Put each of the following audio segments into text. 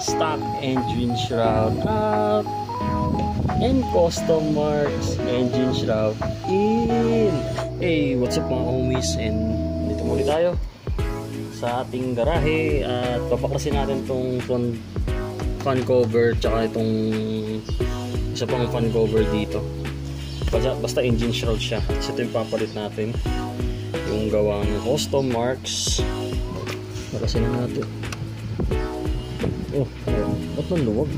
stock engine shroud out and Custom Marks engine shroud in. Hey, what's up mga homies, and dito muli tayo sa ating garahe at papaklasin natin tong fan cover tsaka itong isa pang fan cover dito. Basta engine shroud siya. Kasi ito yung papalit natin, yung gawang Custom Marks. Paklasin na natin. Oh, ba't man luwag?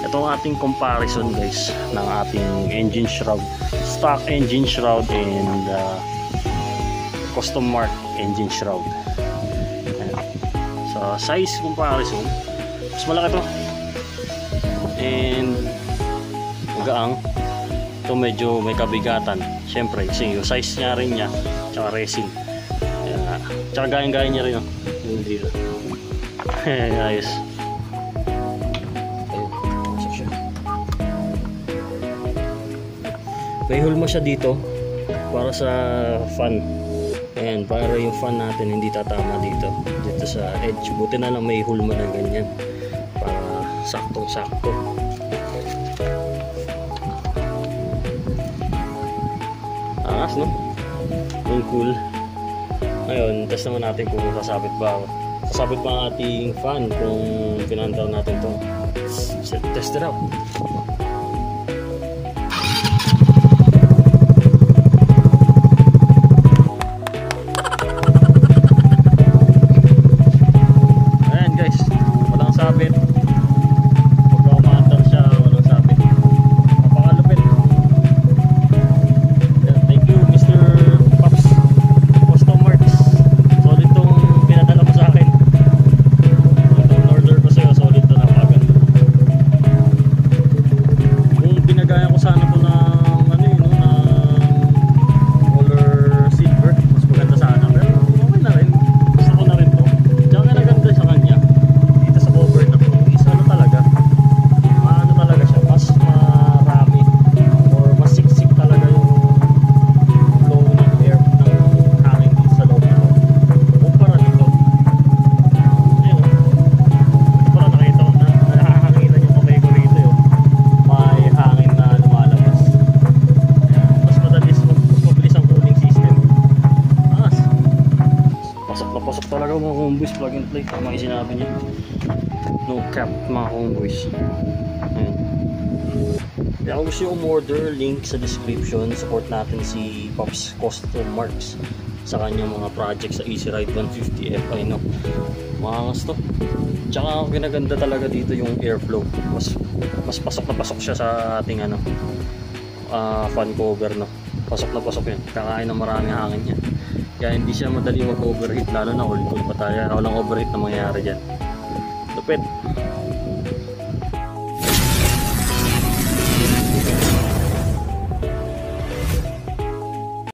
Ito ang ating comparison guys ng ating engine shroud, stock engine shroud and Custom Mark engine shroud. So size comparison, mas malaki to and magaang. Ito medyo may kabigatan syempre kasi yung size nya rin niya tsaka resin, tsaka gayang-gaya niya rin yung dito. Ayos. May hulma siya dito para sa fan. Ayan, para yung fan natin hindi tatama dito sa edge. Buti na lang may hulma na ganyan para saktong-sakto. Angas, no? Yung cool. Ngayon, test naman natin kung sasabit ba ang ating fan kung pinantaw natin to. Test it out. Talaga mga homeboys, plug and play. Tama yung sinabi niya, no cap mga homeboys. Ayan. Kaya kung gusto yung order, link sa description. Support natin si Pops Custom Marks sa kanyang mga project sa Easy Ride 150 Fi, no? Maangas to. Tsaka ang kinaganda talaga dito yung airflow. Mas pasok na pasok siya sa ating fan cover, no? Pasok na pasok yun. Kakain ng maraming hangin yan. Kaya hindi siya madali mag-overheat, lalo na old pa tayo. Walang overheat na mangyayari dyan. Lupit.